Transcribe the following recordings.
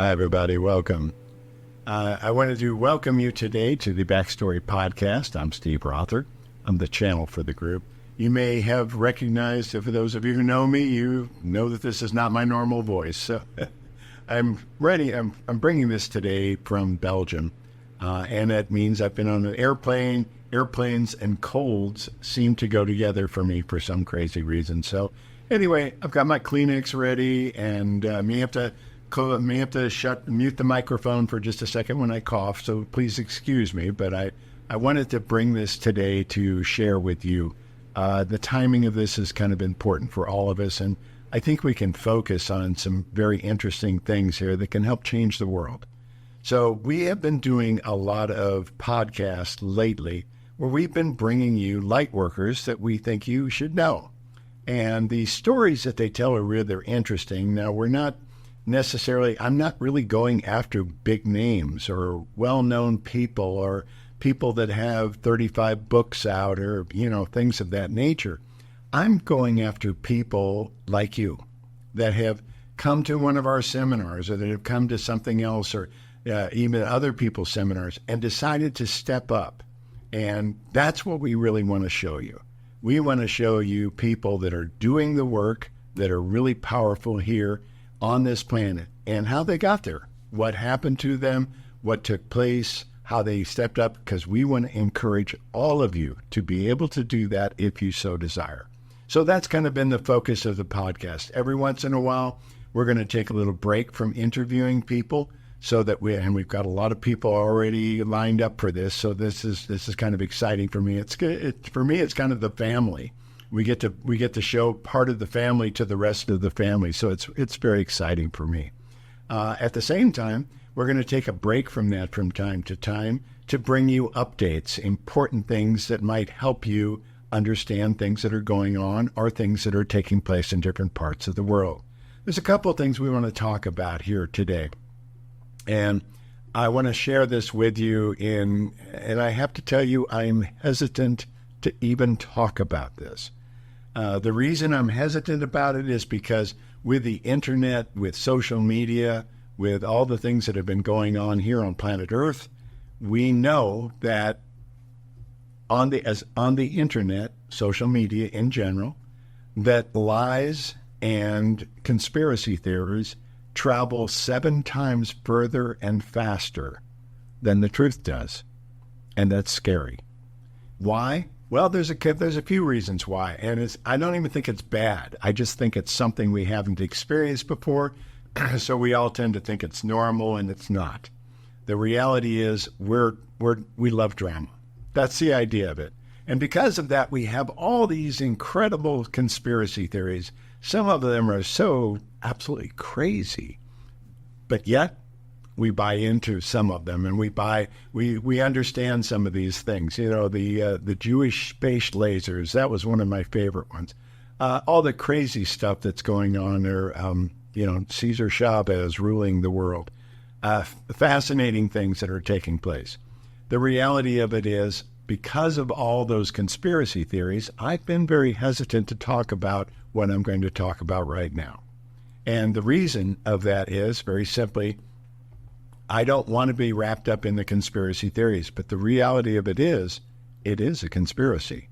Hi, everybody. Welcome. I wanted to welcome you today to the BackStory podcast. I'm Steve Rother. I'm the channel for the group. You may have recognized, for those of you who know me, you know that this is not my normal voice. So I'm ready. I'm bringing this today from Belgium. And that means I've been on an airplane. Airplanes and colds seem to go together for me for some crazy reason. So anyway, I've got my Kleenex ready, and may have to mute the microphone for just a second when I cough. So please excuse me. But I wanted to bring this today to share with you. The timing of this is kind of important for all of us, and I think we can focus on some very interesting things here that can help change the world. So we have been doing a lot of podcasts lately where we've been bringing you light workers that we think you should know. And the stories that they tell are really interesting. Now, I'm not really going after big names or well-known people or people that have 35 books out or, things of that nature. I'm going after people like you that have come to one of our seminars or that have come to something else or even other people's seminars and decided to step up. And that's what we really want to show you. We want to show you people that are doing the work, that are really powerful here on this planet, and how they got there, what happened to them, what took place, how they stepped up, because we want to encourage all of you to be able to do that if you so desire. So that's kind of been the focus of the podcast. Every once in a while, we're going to take a little break from interviewing people so that we've got a lot of people already lined up for this. So this is kind of exciting for me. For me, it's kind of the family. We get to show part of the family to the rest of the family. So it's very exciting for me. At the same time, we're going to take a break from that from time to time to bring you updates, important things that might help you understand things that are going on or things that are taking place in different parts of the world. There's a couple of things we want to talk about here today. And I want to share this with you and I have to tell you, I'm hesitant to even talk about this. The reason I'm hesitant about it is because with the internet, with social media, with all the things that have been going on here on planet Earth, we know that on the internet, social media in general, that lies and conspiracy theories travel 7 times further and faster than the truth does. And that's scary. Why? Well, there's a few reasons why. And I don't even think it's bad. I just think it's something we haven't experienced before. So we all tend to think it's normal, and it's not. The reality is we love drama. That's the idea of it. And because of that, we have all these incredible conspiracy theories. Some of them are so absolutely crazy, but yet we buy into some of them, and we understand some of these things. The Jewish space lasers, that was one of my favorite ones. All the crazy stuff that's going on there, Cesar Chavez ruling the world. Fascinating things that are taking place. The reality of it is, because of all those conspiracy theories, I've been very hesitant to talk about what I'm going to talk about right now. And the reason of that is, very simply, I don't want to be wrapped up in the conspiracy theories, but the reality of it is a conspiracy.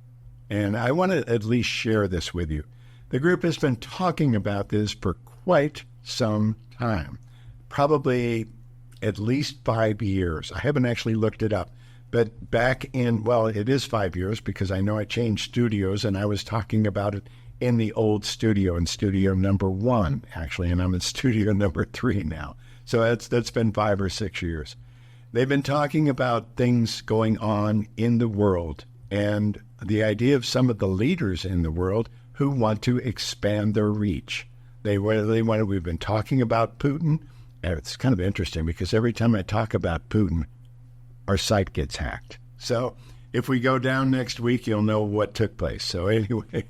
And I want to at least share this with you. The group has been talking about this for quite some time, probably at least 5 years. I haven't actually looked it up. But it is 5 years because I know I changed studios, and I was talking about it in the old studio, in studio number 1, actually, and I'm in studio number 3 now. So that's been 5 or 6 years. They've been talking about things going on in the world and the idea of some of the leaders in the world who want to expand their reach. We've been talking about Putin. It's kind of interesting because every time I talk about Putin, our site gets hacked. So if we go down next week, you'll know what took place. So anyway,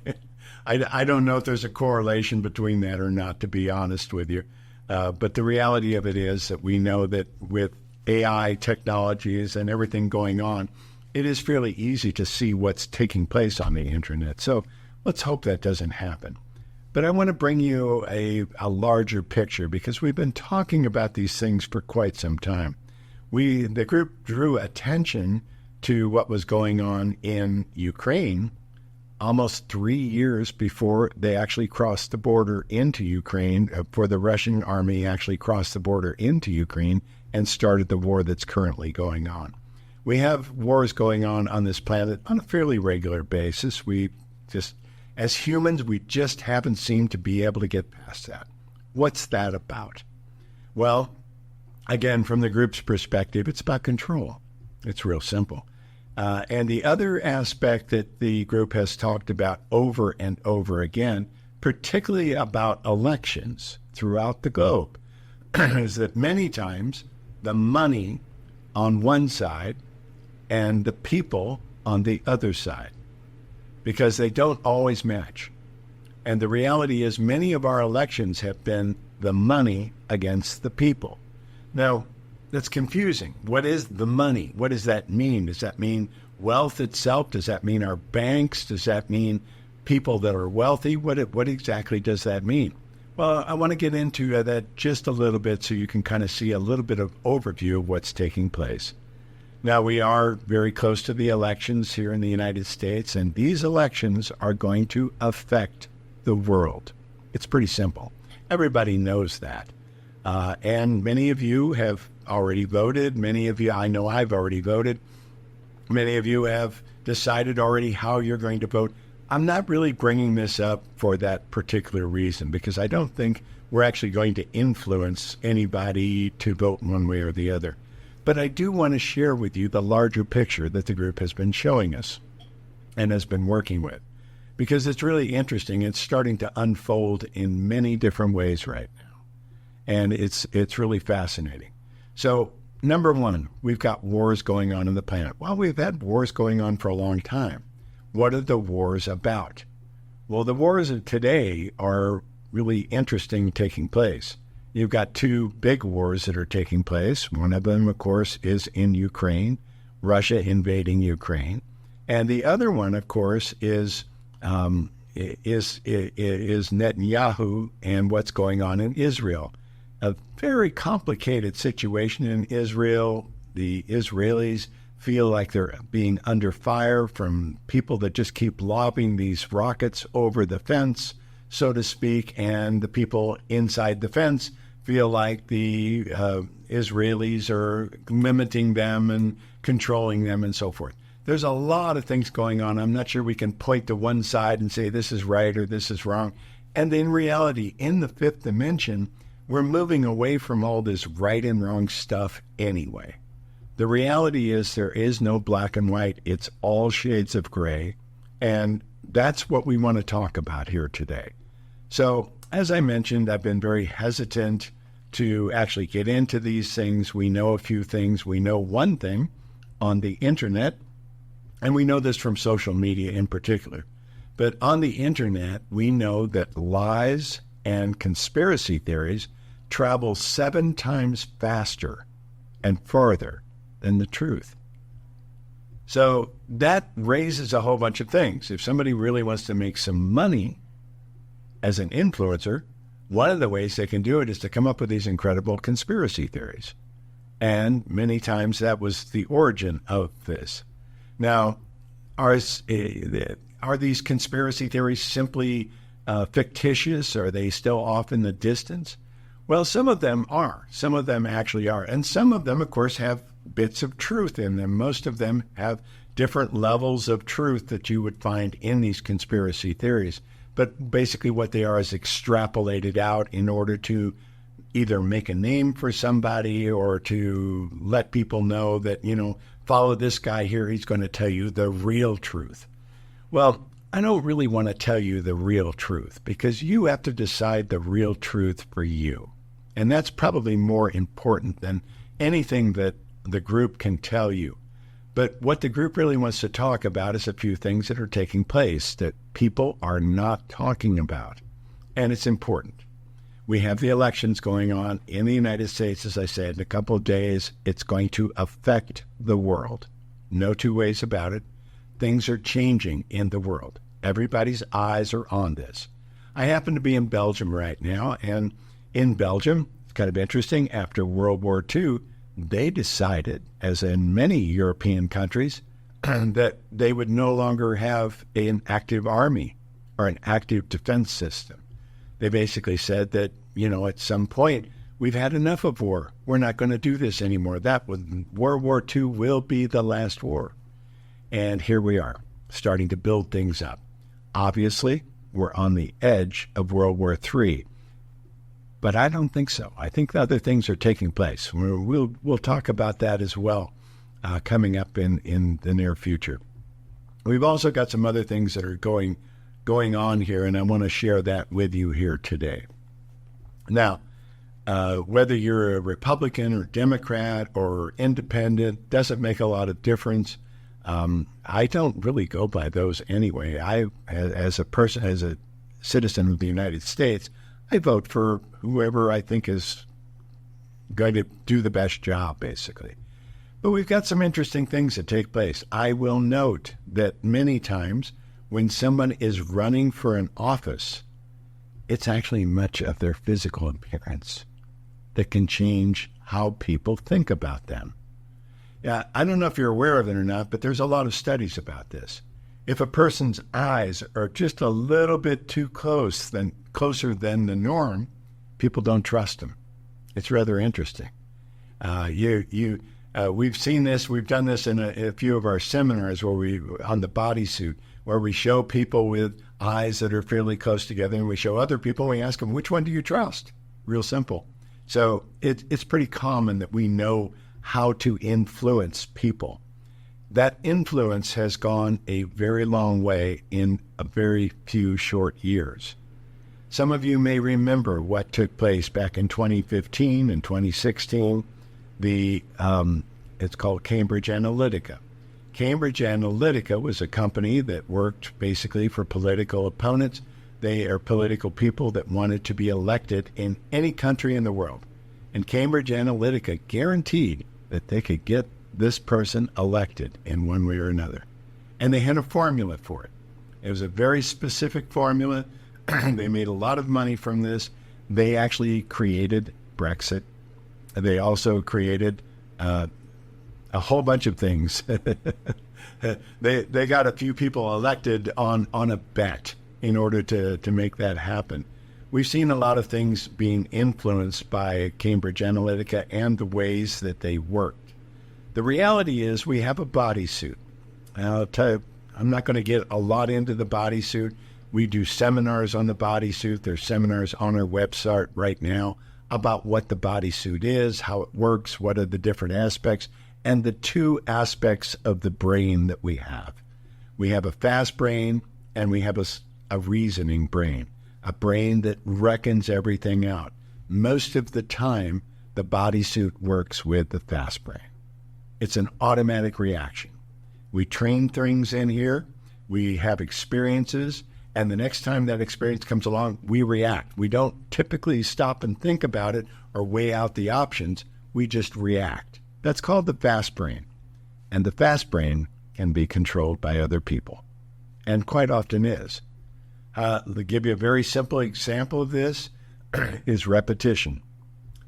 I don't know if there's a correlation between that or not, to be honest with you. But the reality of it is that we know that with AI technologies and everything going on, it is fairly easy to see what's taking place on the internet. So let's hope that doesn't happen. But I want to bring you a larger picture because we've been talking about these things for quite some time. The group drew attention to what was going on in Ukraine almost 3 years before they actually crossed the border into Ukraine, before the Russian army actually crossed the border into Ukraine and started the war that's currently going on. We have wars going on this planet on a fairly regular basis. As humans, we just haven't seemed to be able to get past that. What's that about? Well, again, from the group's perspective, it's about control. It's real simple. And the other aspect that the group has talked about over and over again, particularly about elections throughout the globe, is that many times the money on one side and the people on the other side, because they don't always match. And the reality is many of our elections have been the money against the people. Now, that's confusing. What is the money? What does that mean? Does that mean wealth itself? Does that mean our banks? Does that mean people that are wealthy? What exactly does that mean? Well, I want to get into that just a little bit so you can kind of see a little bit of overview of what's taking place. Now, we are very close to the elections here in the United States, and these elections are going to affect the world. It's pretty simple. Everybody knows that. And many of you have already voted. Many of you, I know I've already voted. Many of you have decided already how you're going to vote. I'm not really bringing this up for that particular reason because I don't think we're actually going to influence anybody to vote one way or the other. But I do want to share with you the larger picture that the group has been showing us and has been working with, because it's really interesting. It's starting to unfold in many different ways right now, and it's really fascinating. So, number one, we've got wars going on the planet. Well, we've had wars going on for a long time. What are the wars about? Well, the wars of today are really interesting taking place. You've got two big wars that are taking place. One of them, of course, is in Ukraine, Russia invading Ukraine. And the other one, of course, is Netanyahu and what's going on in Israel. A very complicated situation in Israel. The Israelis feel like they're being under fire from people that just keep lobbing these rockets over the fence, so to speak, and the people inside the fence feel like the Israelis are limiting them and controlling them and so forth. There's a lot of things going on. I'm not sure we can point to one side and say this is right or this is wrong. And in reality, in the fifth dimension, we're moving away from all this right and wrong stuff anyway. The reality is there is no black and white. It's all shades of gray. And that's what we want to talk about here today. So, as I mentioned, I've been very hesitant to actually get into these things. We know a few things. We know one thing on the internet, and we know this from social media in particular. But on the internet, we know that lies and conspiracy theories travel 7 times faster and farther than the truth. So that raises a whole bunch of things. If somebody really wants to make some money as an influencer, one of the ways they can do it is to come up with these incredible conspiracy theories. And many times that was the origin of this. Now, are these conspiracy theories simply fictitious? Are they still off in the distance? Well, some of them are. Some of them actually are. And some of them, of course, have bits of truth in them. Most of them have different levels of truth that you would find in these conspiracy theories. But basically what they are is extrapolated out in order to either make a name for somebody or to let people know that, follow this guy here. He's going to tell you the real truth. Well, I don't really want to tell you the real truth because you have to decide the real truth for you. And that's probably more important than anything that the group can tell you. But what the group really wants to talk about is a few things that are taking place that people are not talking about. And it's important. We have the elections going on in the United States, as I said, in a couple of days. It's going to affect the world. No two ways about it. Things are changing in the world. Everybody's eyes are on this. I happen to be in Belgium right now, and in Belgium, it's kind of interesting, after World War II, they decided, as in many European countries, that they would no longer have an active army or an active defense system. They basically said that, at some point, we've had enough of war. We're not going to do this anymore. World War II will be the last war. And here we are, starting to build things up. Obviously, we're on the edge of World War III. But I don't think so. I think other things are taking place. We'll talk about that as well coming up in the near future. We've also got some other things that are going on here, and I want to share that with you here today. Now, whether you're a Republican or Democrat or independent, doesn't make a lot of difference. I don't really go by those anyway. As a citizen of the United States, I vote for whoever I think is going to do the best job, basically. But we've got some interesting things that take place. I will note that many times when someone is running for an office, it's actually much of their physical appearance that can change how people think about them. Yeah, I don't know if you're aware of it or not, but there's a lot of studies about this. If a person's eyes are just a little bit too closer than the norm, people don't trust them. It's rather interesting. We've seen this. We've done this in a few of our seminars on the bodysuit, where we show people with eyes that are fairly close together, and we show other people, and we ask them, which one do you trust? Real simple. So it's pretty common that we know how to influence people. That influence has gone a very long way in a very few short years. Some of you may remember what took place back in 2015 and 2016. It's called Cambridge Analytica. Cambridge Analytica was a company that worked basically for political opponents. They are political people that wanted to be elected in any country in the world. And Cambridge Analytica guaranteed that they could get this person elected in one way or another. And they had a formula for it. It was a very specific formula. They made a lot of money from this. They actually created Brexit. They also created a whole bunch of things. They got a few people elected on a bet in order to make that happen. We've seen a lot of things being influenced by Cambridge Analytica and the ways that they worked. The reality is we have a bodysuit. I'll tell you, I'm not going to get a lot into the bodysuit. We do seminars on the bodysuit. There's seminars on our website right now about what the bodysuit is, how it works, what are the different aspects, and the two aspects of the brain that we have. We have a fast brain, and we have a reasoning brain, a brain that reckons everything out. Most of the time, the bodysuit works with the fast brain. It's an automatic reaction. We train things in here, we have experiences, and the next time that experience comes along, we react. We don't typically stop and think about it or weigh out the options. We just react. That's called the fast brain. And the fast brain can be controlled by other people, and quite often is. To give you a very simple example of this is repetition.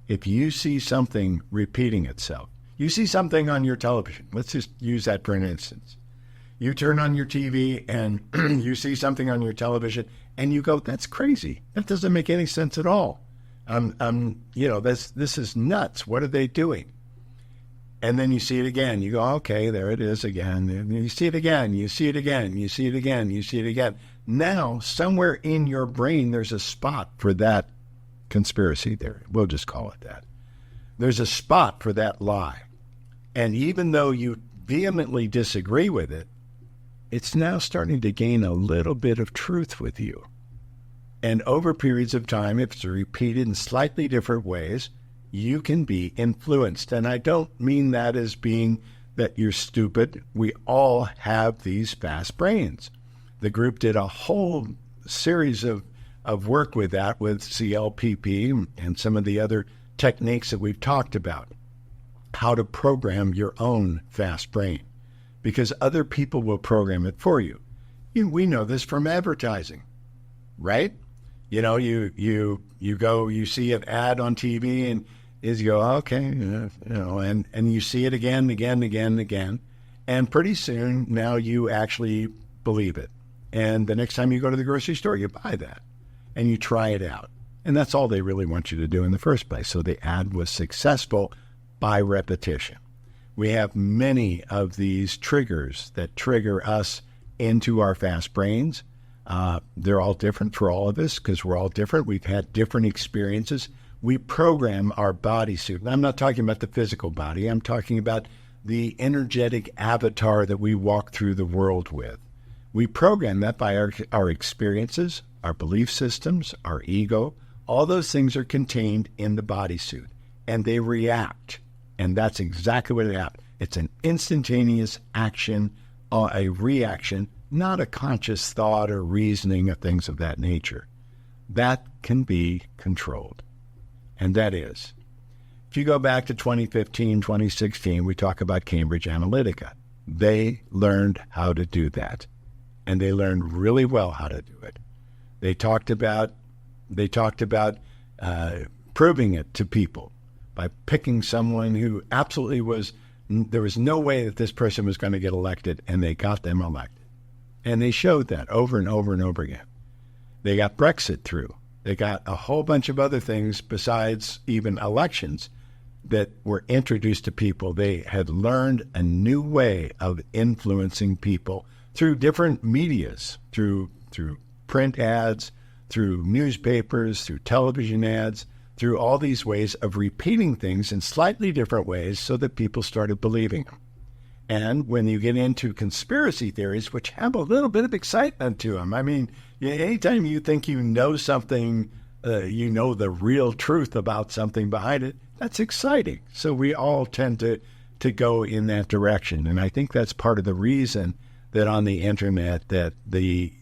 If you see something repeating itself, you see something on your television. Let's just use that for an instance. You turn on your TV and you see something on your television and you go, that's crazy. That doesn't make any sense at all. This is nuts. What are they doing? And then you see it again. You go, okay, there it is again. And you see it again. You see it again. You see it again. You see it again. Now, somewhere in your brain, there's a spot for that conspiracy theory. We'll just call it that. There's a spot for that lie. And even though you vehemently disagree with it, it's now starting to gain a little bit of truth with you. And over periods of time, if it's repeated in slightly different ways, you can be influenced. And I don't mean that as being that you're stupid. We all have these fast brains. The group did a whole series of work with that, with CLPP and some of the other techniques that we've talked about. How to program your own fast brain, because other people will program it for you. We know this from advertising, right? You see an ad on TV, and you go, okay, and you see it again, again. And pretty soon now you actually believe it. And the next time you go to the grocery store, you buy that and you try it out. And that's all they really want you to do in the first place. So the ad was successful by repetition. We have many of these triggers that trigger us into our fast brains. They're all different for all of us because we're all different. We've had different experiences. We program our bodysuit. And I'm not talking about the physical body. I'm talking about the energetic avatar that we walk through the world with. We program that by our experiences, our belief systems, our ego. All those things are contained in the bodysuit, and they react. And that's exactly what it happened. It's an instantaneous action, a reaction, not a conscious thought or reasoning of things of that nature. That can be controlled. And that is, if you go back to 2015, 2016, we talk about Cambridge Analytica. They learned how to do that. And they learned really well how to do it. They talked about proving it to people by picking someone who absolutely there was no way that this person was going to get elected, and they got them elected. And they showed that over and over and over again. They got Brexit through. They got a whole bunch of other things besides even elections that were introduced to people. They had learned a new way of influencing people through different medias, through print ads, through newspapers, through television ads, through all these ways of repeating things in slightly different ways so that people started believing them. And when you get into conspiracy theories, which have a little bit of excitement to them, I mean, anytime you think you know something, you know the real truth about something behind it, that's exciting. So we all tend to go in that direction. And I think that's part of the reason that on the internet that the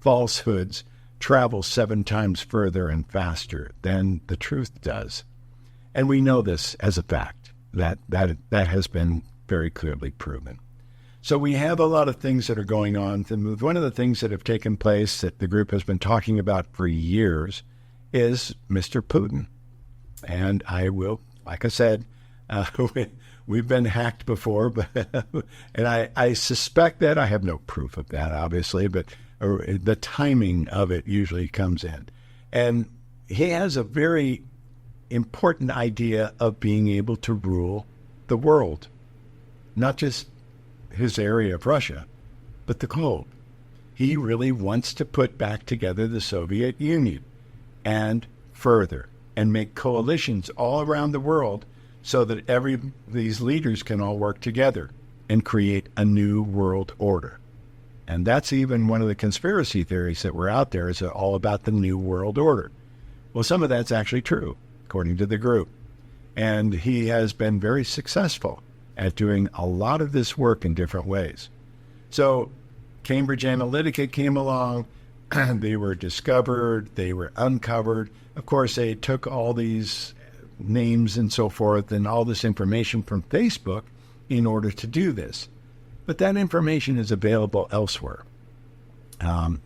falsehoods travel 7 times further and faster than the truth does. And we know this as a fact. That has been very clearly proven. So we have a lot of things that are going on. One of the things that have taken place that the group has been talking about for years is Mr. Putin. And I will, like I said, we've been hacked before, and I suspect that. I have no proof of that, obviously, but the timing of it usually comes in. And he has a very important idea of being able to rule the world, not just his area of Russia, but the globe. He really wants to put back together the Soviet Union and further and make coalitions all around the world so that these leaders can all work together and create a new world order. And that's even one of the conspiracy theories that were out there, is all about the new world order. Well, some of that's actually true, according to the group. And he has been very successful at doing a lot of this work in different ways. So Cambridge Analytica came along, they were discovered, they were uncovered. Of course, they took all these names and so forth and all this information from Facebook in order to do this. But that information is available elsewhere.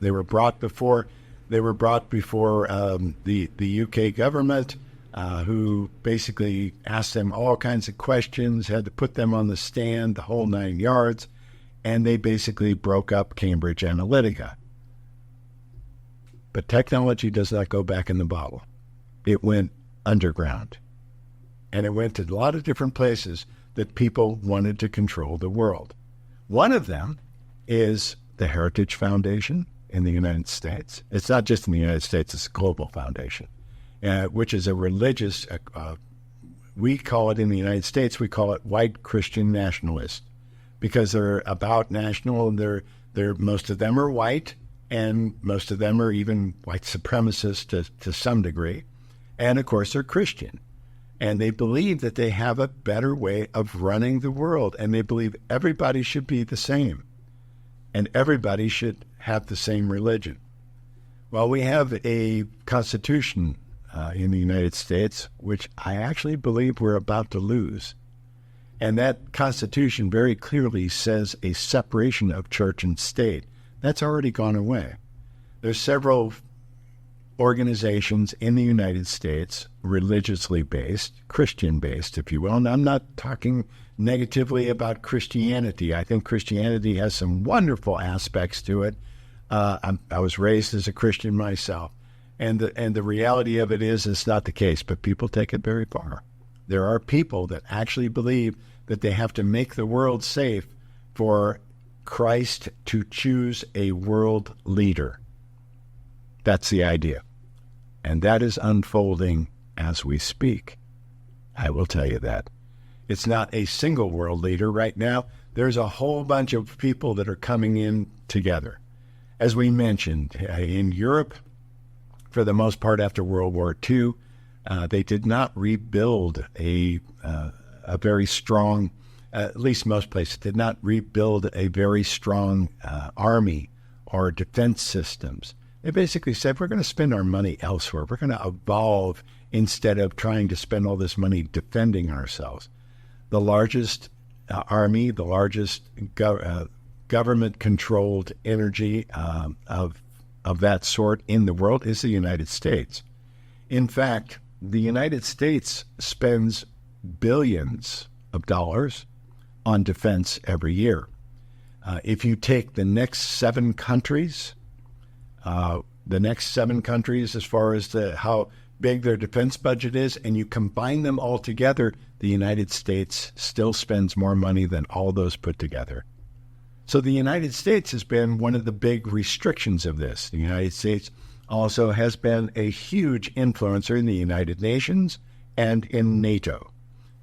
They were brought before the UK government, who basically asked them all kinds of questions, had to put them on the stand, the whole 9 yards, and they basically broke up Cambridge Analytica. But technology does not go back in the bottle. It went underground. And it went to a lot of different places that people wanted to control the world. One of them is the Heritage Foundation in the United States. It's not just in the United States, it's a global foundation, which is a religious, we call it in the United States, we call it white Christian nationalist, because they're about national, and they're most of them are white, and most of them are even white supremacists to some degree. And of course, they're Christian. And they believe that they have a better way of running the world. And they believe everybody should be the same. And everybody should have the same religion. Well, we have a constitution in the United States, which I actually believe we're about to lose. And that constitution very clearly says a separation of church and state. That's already gone away. There's several organizations in the United States, religiously based, Christian based, if you will. And I'm not talking negatively about Christianity. I think Christianity has some wonderful aspects to it. I was raised as a Christian myself. And the reality of it is it's not the case, but people take it very far. There are people that actually believe that they have to make the world safe for Christ to choose a world leader. That's the idea. And that is unfolding as we speak. I will tell you that. It's not a single world leader right now. There's a whole bunch of people that are coming in together. As we mentioned, in Europe, for the most part after World War II, they did not rebuild a very strong, at least most places, did not rebuild a very strong army or defense systems. They basically said, we're going to spend our money elsewhere. We're going to evolve instead of trying to spend all this money defending ourselves. The largest army, the largest government-controlled energy of that sort in the world is the United States. In fact, the United States spends billions of dollars on defense every year. If you take the next seven countries as far as how big their defense budget is, and you combine them all together, the United States still spends more money than all those put together. So the United States has been one of the big restrictions of this. The United States also has been a huge influencer in the United Nations and in NATO.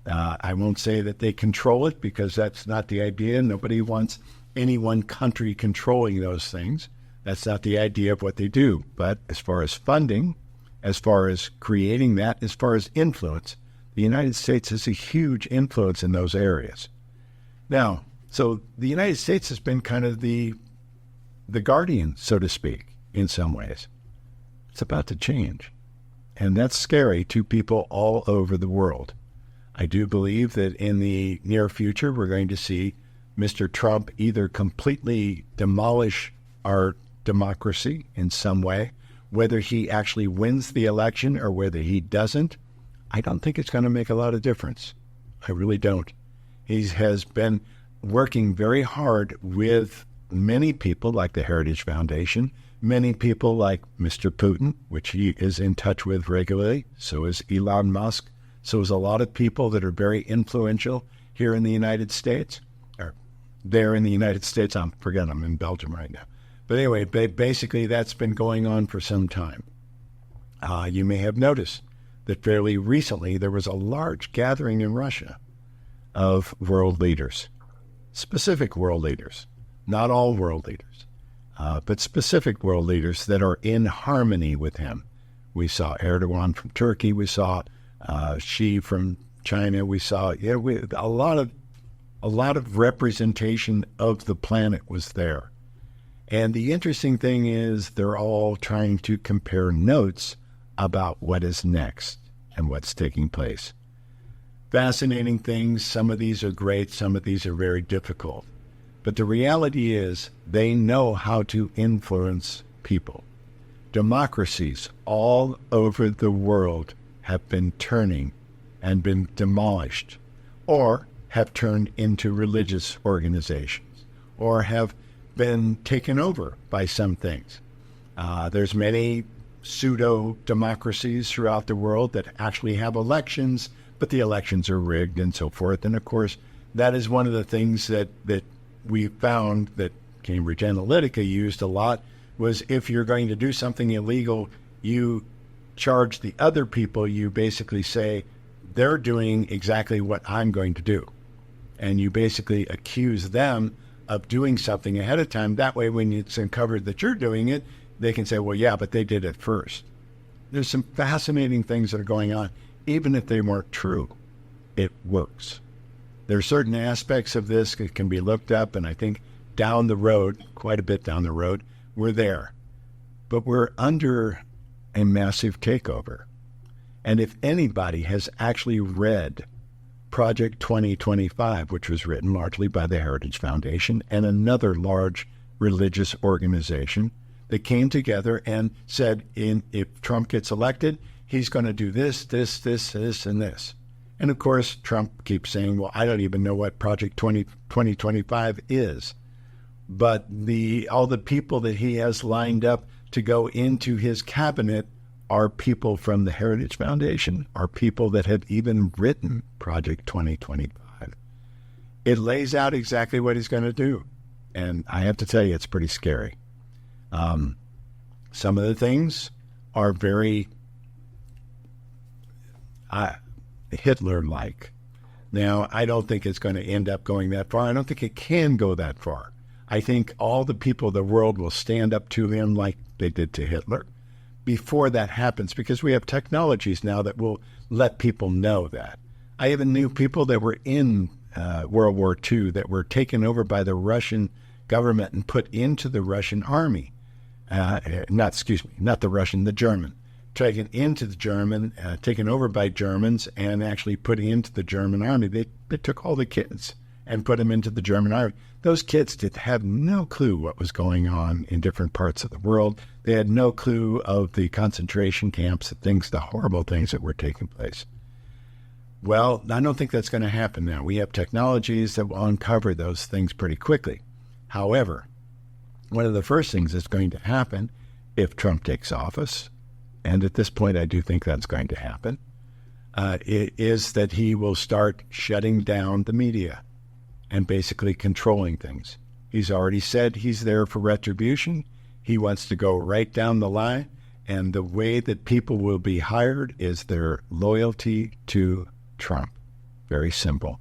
I won't say that they control it because that's not the idea. Nobody wants any one country controlling those things. That's not the idea of what they do. But as far as funding, as far as creating that, as far as influence, the United States has a huge influence in those areas. Now, so the United States has been kind of the guardian, so to speak, in some ways. It's about to change. And that's scary to people all over the world. I do believe that in the near future, we're going to see Mr. Trump either completely demolish our democracy in some way, whether he actually wins the election or whether he doesn't. I don't think it's going to make a lot of difference. I really don't. He has been working very hard with many people like the Heritage Foundation, many people like Mr. Putin, which he is in touch with regularly. So is Elon Musk. So is a lot of people that are very influential here in the United States, or there in the United States. I'm in Belgium right now. But anyway, basically that's been going on for some time. You may have noticed that fairly recently there was a large gathering in Russia of world leaders, specific world leaders, not all world leaders, but specific world leaders that are in harmony with him. We saw Erdogan from Turkey. We saw Xi from China. We saw a lot of representation of the planet was there. And the interesting thing is they're all trying to compare notes about what is next and what's taking place. Fascinating things. Some of these are great. Some of these are very difficult. But the reality is they know how to influence people. Democracies all over the world have been turning and been demolished, or have turned into religious organizations, or have been taken over by some things. There's many pseudo-democracies throughout the world that actually have elections, but the elections are rigged and so forth. And of course, that is one of the things that we found that Cambridge Analytica used a lot, was if you're going to do something illegal, you charge the other people, you basically say, they're doing exactly what I'm going to do. And you basically accuse them of doing something ahead of time. That way, when it's uncovered that you're doing it, they can say, well, yeah, but they did it first. There's some fascinating things that are going on. Even if they weren't true, it works. There are certain aspects of this that can be looked up, and I think down the road, quite a bit down the road, we're there. But we're under a massive takeover. And if anybody has actually read Project 2025, which was written largely by the Heritage Foundation and another large religious organization, that came together and said, if Trump gets elected, he's going to do this, this, this, this, and this. And of course, Trump keeps saying, well, I don't even know what Project 2025 is. But all the people that he has lined up to go into his cabinet are people from the Heritage Foundation, are people that have even written Project 2025. It lays out exactly what he's going to do. And I have to tell you, it's pretty scary. Some of the things are very Hitler-like. Now, I don't think it's going to end up going that far. I don't think it can go that far. I think all the people of the world will stand up to him like they did to Hitler before that happens, because we have technologies now that will let people know that. I even knew people that were in World War II that were taken over by the Russian government and put into the Russian army. The German. Taken into the German, taken over by Germans, and actually put into the German army. They took all the kids and put them into the German army. Those kids did have no clue what was going on in different parts of the world. They had no clue of the concentration camps, the horrible things that were taking place. Well, I don't think that's going to happen now. We have technologies that will uncover those things pretty quickly. However, one of the first things that's going to happen if Trump takes office, and at this point I do think that's going to happen, is that he will start shutting down the media and basically controlling things. He's already said he's there for retribution. He wants to go right down the line, and the way that people will be hired is their loyalty to Trump. Very simple.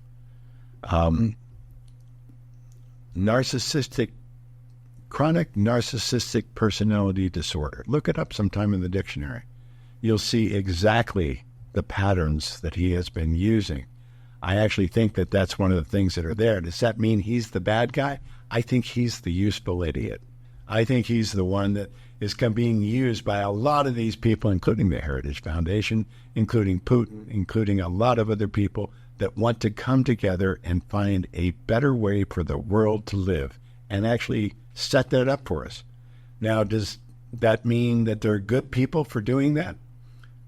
Chronic narcissistic personality disorder. Look it up sometime in the dictionary. You'll see exactly the patterns that he has been using. I actually think that that's one of the things that are there. Does that mean he's the bad guy? I think he's the useful idiot. I think he's the one that is being used by a lot of these people, including the Heritage Foundation, including Putin, including a lot of other people that want to come together and find a better way for the world to live and actually set that up for us. Now, does that mean that they're good people for doing that?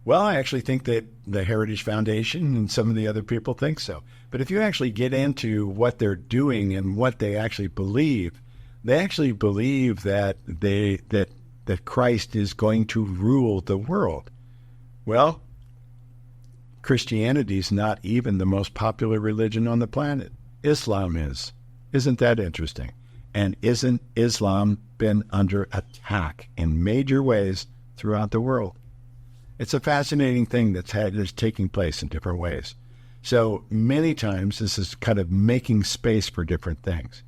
Well, I actually think that the Heritage Foundation and some of the other people think so. But if you actually get into what they're doing and what they actually believe that that Christ is going to rule the world. Well, Christianity is not even the most popular religion on the planet. Islam is. Isn't that interesting? And isn't Islam been under attack in major ways throughout the world? It's a fascinating thing that's taking place in different ways. So many times this is kind of making space for different things.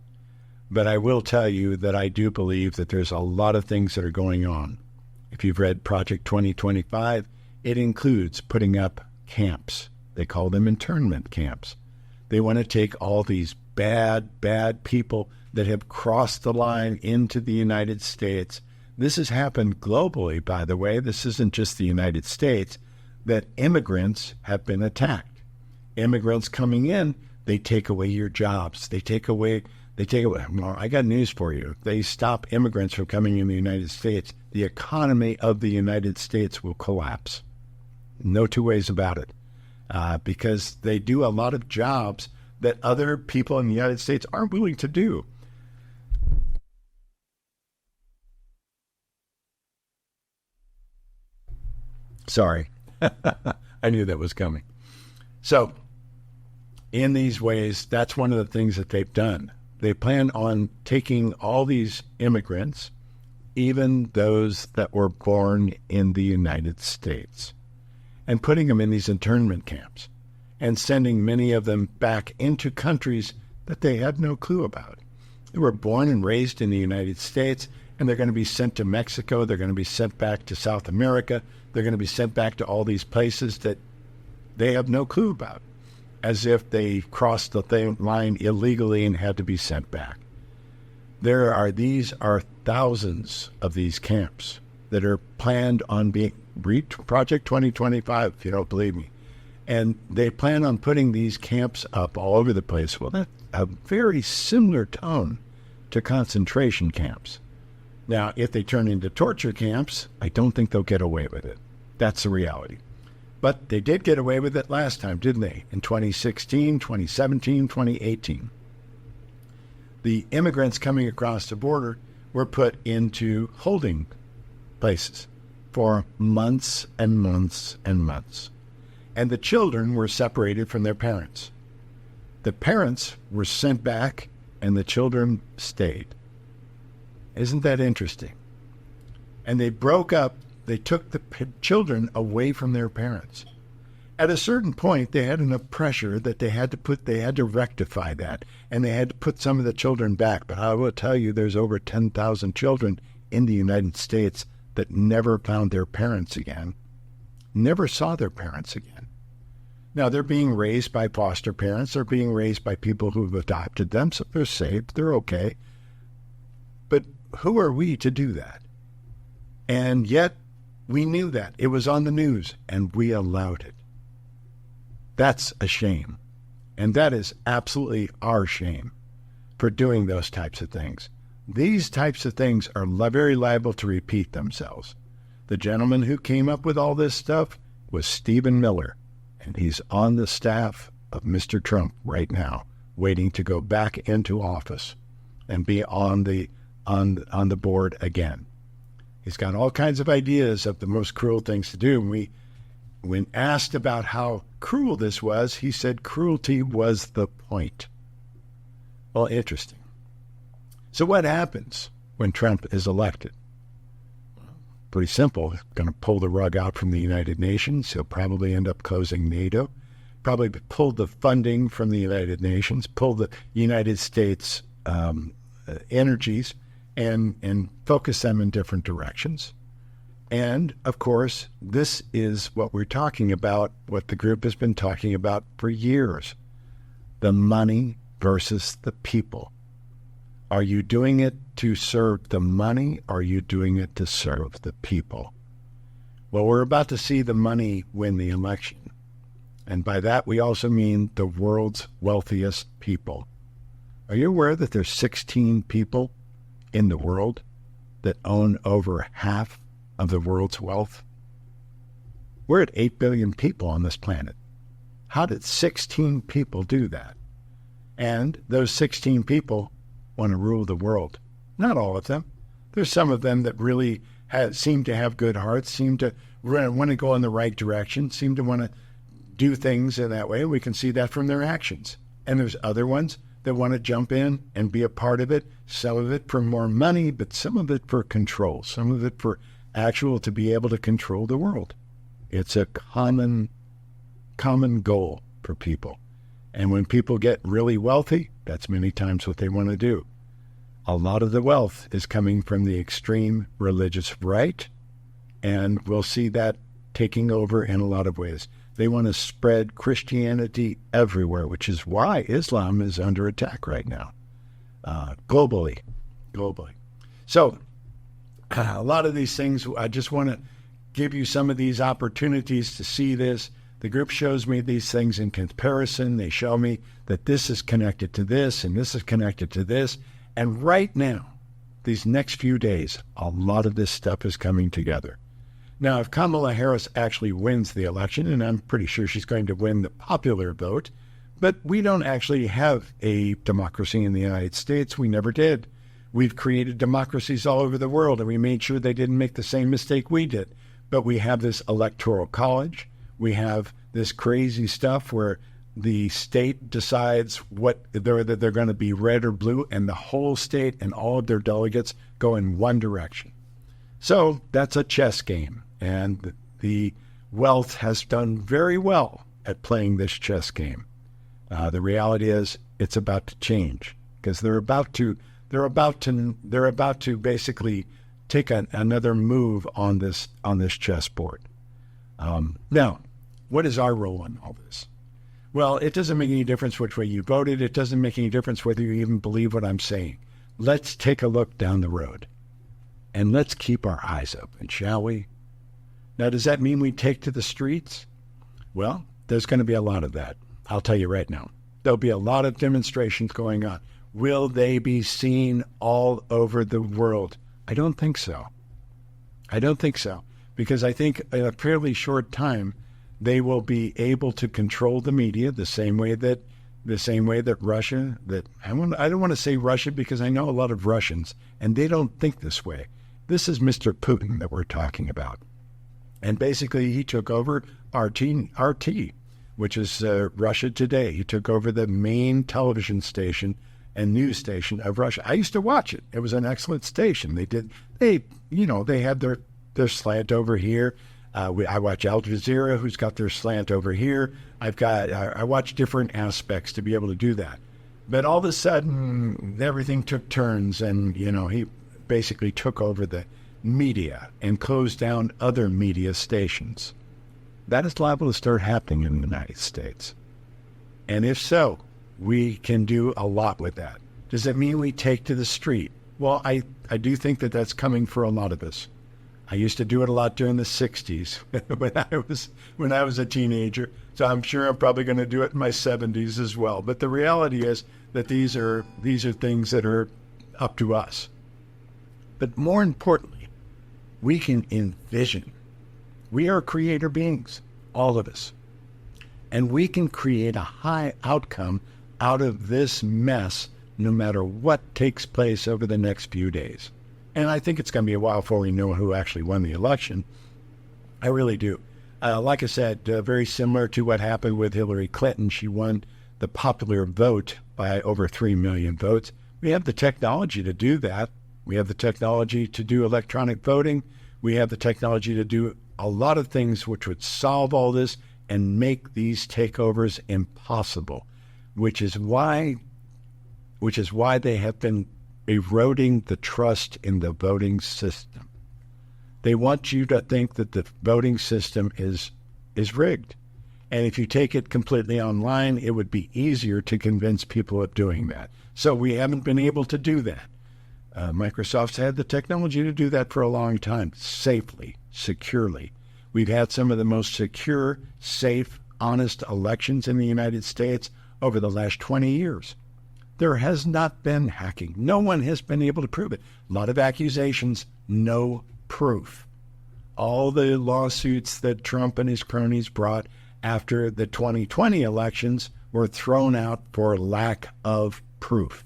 But I will tell you that I do believe that there's a lot of things that are going on. If you've read Project 2025, it includes putting up camps. They call them internment camps. They want to take all these bad people that have crossed the line into the United States. This has happened globally, by the way. This isn't just the United States, that immigrants have been attacked. Immigrants coming in, they take away your jobs. They take away. Well, I got news for you. If they stop immigrants from coming in the United States, the economy of the United States will collapse. No two ways about it. Because they do a lot of jobs that other people in the United States aren't willing to do. Sorry. I knew that was coming. So, in these ways, that's one of the things that they've done. They plan on taking all these immigrants, even those that were born in the United States, and putting them in these internment camps and sending many of them back into countries that they had no clue about. They were born and raised in the United States, and they're going to be sent to Mexico. They're going to be sent back to South America. They're going to be sent back to all these places that they have no clue about, as if they crossed the line illegally and had to be sent back. These are thousands of these camps that are planned on being Project 2025, if you don't believe me. And they plan on putting these camps up all over the place. Well, that's a very similar tone to concentration camps. Now, if they turn into torture camps, I don't think they'll get away with it. That's the reality. But they did get away with it last time, didn't they? In 2016, 2017, 2018. The immigrants coming across the border were put into holding places for months and months and months. And the children were separated from their parents. The parents were sent back and the children stayed. Isn't that interesting? And they broke up, they took the children away from their parents. At a certain point, they had enough pressure that they had to rectify that, and they had to put some of the children back. But I will tell you, there's over 10,000 children in the United States that never found their parents again, never saw their parents again. Now, they're being raised by foster parents. They're being raised by people who've adopted them, so they're safe. They're okay. But who are we to do that? And yet, we knew that. It was on the news, and we allowed it. That's a shame. And that is absolutely our shame for doing those types of things. These types of things are very liable to repeat themselves. The gentleman who came up with all this stuff was Stephen Miller, and he's on the staff of Mr. Trump right now, waiting to go back into office and be on the board again. He's got all kinds of ideas of the most cruel things to do. When asked about how cruel this was, he said cruelty was the point. Well, interesting. So what happens when Trump is elected? Pretty simple. He's going to pull the rug out from the United Nations. He'll probably end up closing NATO, probably pull the funding from the United Nations, pull the United States energies and focus them in different directions. And, of course, this is what we're talking about, what the group has been talking about for years. The money versus the people. Are you doing it to serve the money, or are you doing it to serve the people? Well, we're about to see the money win the election. And by that, we also mean the world's wealthiest people. Are you aware that there's 16 people in the world that own over half of the world's wealth? We're at 8 billion people on this planet. How did 16 people do that? And those 16 people want to rule the world. Not all of them. There's some of them that really seem to have good hearts, seem to want to go in the right direction, seem to want to do things in that way. We can see that from their actions. And there's other ones that want to jump in and be a part of it, some of it for more money, but some of it for control, some of it for to be able to control the world. It's a common goal for people. And when people get really wealthy, that's many times what they want to do. A lot of the wealth is coming from the extreme religious right, and we'll see that taking over in a lot of ways. They want to spread Christianity everywhere, which is why Islam is under attack right now, globally. So, a lot of these things, I just want to give you some of these opportunities to see this. The group shows me these things in comparison. They show me that this is connected to this, and this is connected to this. And right now, these next few days, a lot of this stuff is coming together. Now, if Kamala Harris actually wins the election, and I'm pretty sure she's going to win the popular vote, but we don't actually have a democracy in the United States. We never did. We've created democracies all over the world, and we made sure they didn't make the same mistake we did. But we have this electoral college. We have this crazy stuff where the state decides whether they're going to be red or blue, and the whole state and all of their delegates go in one direction. So that's a chess game, and the wealth has done very well at playing this chess game. The reality is it's about to change, because they're about to basically take another move on this chessboard. Now, what is our role in all this? Well, it doesn't make any difference which way you voted. It doesn't make any difference whether you even believe what I'm saying. Let's take a look down the road, and let's keep our eyes open, shall we? Now, does that mean we take to the streets? Well, there's going to be a lot of that. I'll tell you right now. There'll be a lot of demonstrations going on. Will they be seen all over the world? I don't think so. I don't think so. Because I think in a fairly short time, they will be able to control the media the same way that Russia, I don't want to say Russia because I know a lot of Russians, and they don't think this way. This is Mr. Putin that we're talking about. And basically, he took over RT, which is Russia Today. He took over the main television station and news station of Russia. I used to watch it. It was an excellent station. They had their slant over here. I watch Al Jazeera, who's got their slant over here. I watch different aspects to be able to do that. But all of a sudden, everything took turns, and he basically took over the media and closed down other media stations. That is liable to start happening in the United States. And if so, we can do a lot with that. Does it mean we take to the street? Well, I do think that that's coming for a lot of us. I used to do it a lot during the 60s when I was a teenager. So I'm sure I'm probably going to do it in my 70s as well. But the reality is that these are things that are up to us. But more importantly, we can envision. We are creator beings, all of us. And we can create a high outcome out of this mess no matter what takes place over the next few days. And I think it's going to be a while before we know who actually won the election. I really do. Like I said, very similar to what happened with Hillary Clinton. She won the popular vote by over 3 million votes. We have the technology to do that. We have the technology to do electronic voting. We have the technology to do a lot of things which would solve all this and make these takeovers impossible, which is why they have been eroding the trust in the voting system. They want you to think that the voting system is rigged. And if you take it completely online, it would be easier to convince people of doing that. So we haven't been able to do that. Microsoft's had the technology to do that for a long time, safely, securely. We've had some of the most secure, safe, honest elections in the United States over the last 20 years. There has not been hacking. No one has been able to prove it. A lot of accusations, no proof. All the lawsuits that Trump and his cronies brought after the 2020 elections were thrown out for lack of proof.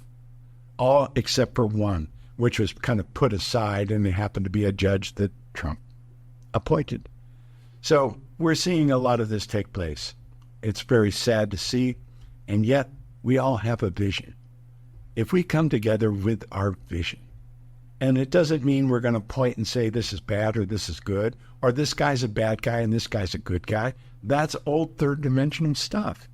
All except for one, which was kind of put aside, and it happened to be a judge that Trump appointed. So we're seeing a lot of this take place. It's very sad to see, and yet we all have a vision. If we come together with our vision, and it doesn't mean we're going to point and say this is bad or this is good, or this guy's a bad guy and this guy's a good guy. That's old third dimensional stuff.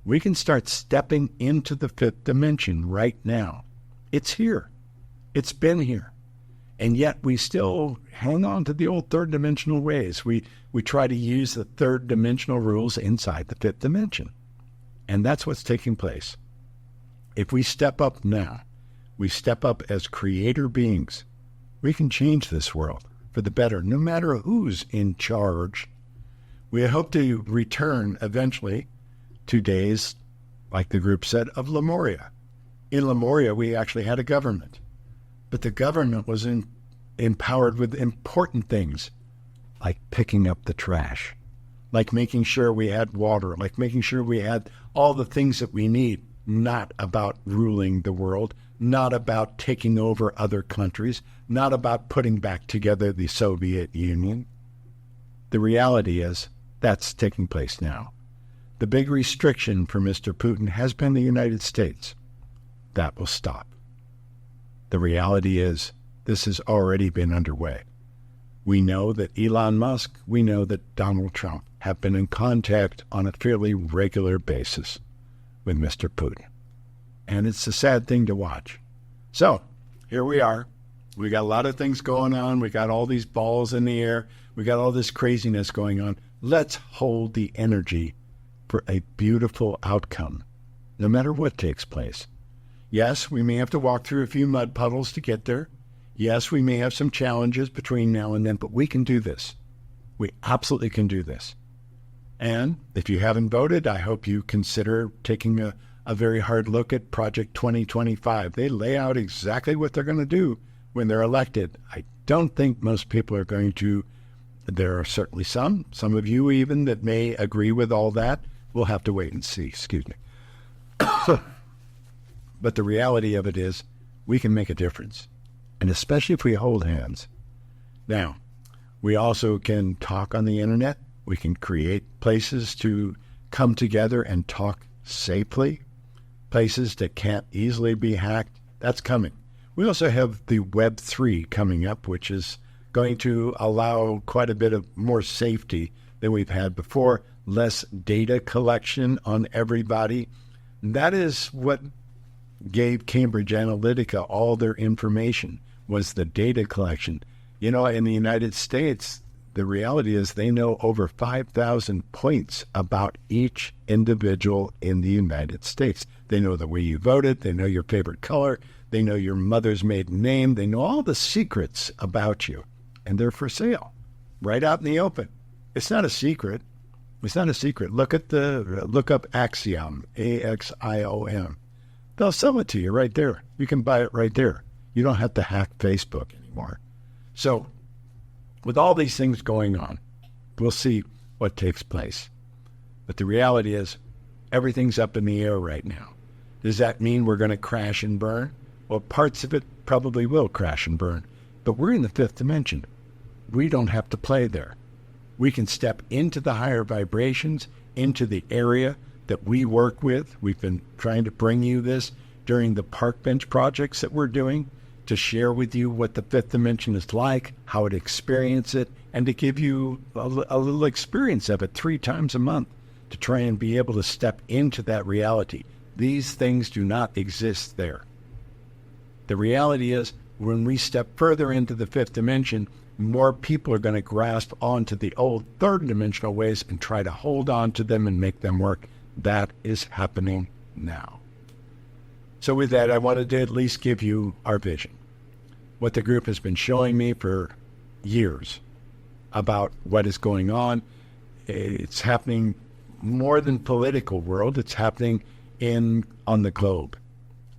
We can start stepping into the fifth dimension right now. It's here. It's been here. And yet we still hang on to the old third dimensional ways. We try to use the third dimensional rules inside the fifth dimension. And that's what's taking place. If we step up now, we step up as creator beings, we can change this world for the better, no matter who's in charge. We hope to return eventually to days, like the group said, of Lemuria. In Lemuria, we actually had a government, but the government was empowered with important things, like picking up the trash, like making sure we had water, like making sure we had all the things that we need. Not about ruling the world, not about taking over other countries, not about putting back together the Soviet Union. The reality is that's taking place now. The big restriction for Mr. Putin has been the United States. That will stop. The reality is this has already been underway. We know that Elon Musk, we know that Donald Trump have been in contact on a fairly regular basis with Mr. Putin. And it's a sad thing to watch. So, here we are. We got a lot of things going on. We got all these balls in the air. We got all this craziness going on. Let's hold the energy for a beautiful outcome, no matter what takes place. Yes, we may have to walk through a few mud puddles to get there. Yes, we may have some challenges between now and then, but we can do this. We absolutely can do this. And if you haven't voted, I hope you consider taking a very hard look at Project 2025. They lay out exactly what they're going to do when they're elected. I don't think most people are going to. There are certainly some of you even, that may agree with all that. We'll have to wait and see. Excuse me. But the reality of it is we can make a difference, and especially if we hold hands. Now, we also can talk on the internet. We can create places to come together and talk safely, places that can't easily be hacked. That's coming. We also have the Web3 coming up, which is going to allow quite a bit of more safety than we've had before, less data collection on everybody. That is what gave Cambridge Analytica all their information, was the data collection. You know, in the United States, the reality is they know over 5,000 points about each individual in the United States. They know the way you voted. They know your favorite color. They know your mother's maiden name. They know all the secrets about you, and they're for sale right out in the open. It's not a secret. It's not a secret. Look up Axiom, Axiom. They'll sell it to you right there. You can buy it right there. You don't have to hack Facebook anymore. So with all these things going on, we'll see what takes place. But the reality is everything's up in the air right now. Does that mean we're going to crash and burn? Well, parts of it probably will crash and burn. But we're in the fifth dimension. We don't have to play there. We can step into the higher vibrations, into the area that we work with. We've been trying to bring you this during the park bench projects that we're doing, to share with you what the fifth dimension is like, how to experience it, and to give you a little experience of it 3 times a month to try and be able to step into that reality. These things do not exist there. The reality is, when we step further into the fifth dimension, more people are going to grasp onto the old third dimensional ways and try to hold on to them and make them work. That is happening now. So with that, I wanted to at least give you our vision, what the group has been showing me for years about what is going on. It's happening more than political world. It's happening on the globe.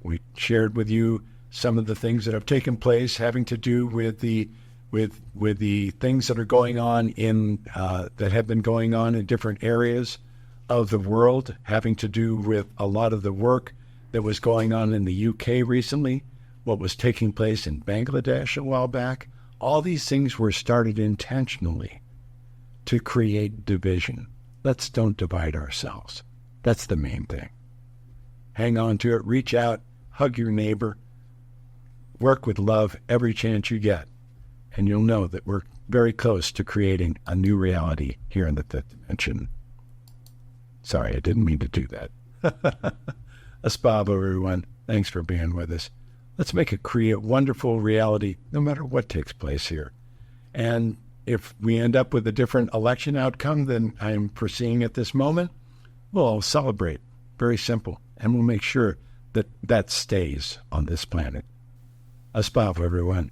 We shared with you some of the things that have taken place having to do with the things that are going on that have been going on in different areas of the world, having to do with a lot of the work that was going on in the UK recently, what was taking place in Bangladesh a while back. All these things were started intentionally to create division. Let's don't divide ourselves. That's the main thing. Hang on to it, reach out, hug your neighbor, work with love every chance you get, and you'll know that we're very close to creating a new reality here in the fifth dimension. Sorry, I didn't mean to do that. Aspav, everyone. Thanks for being with us. Let's make a wonderful reality no matter what takes place here. And if we end up with a different election outcome than I'm foreseeing at this moment, we'll celebrate. Very simple. And we'll make sure that that stays on this planet. Aspav, everyone.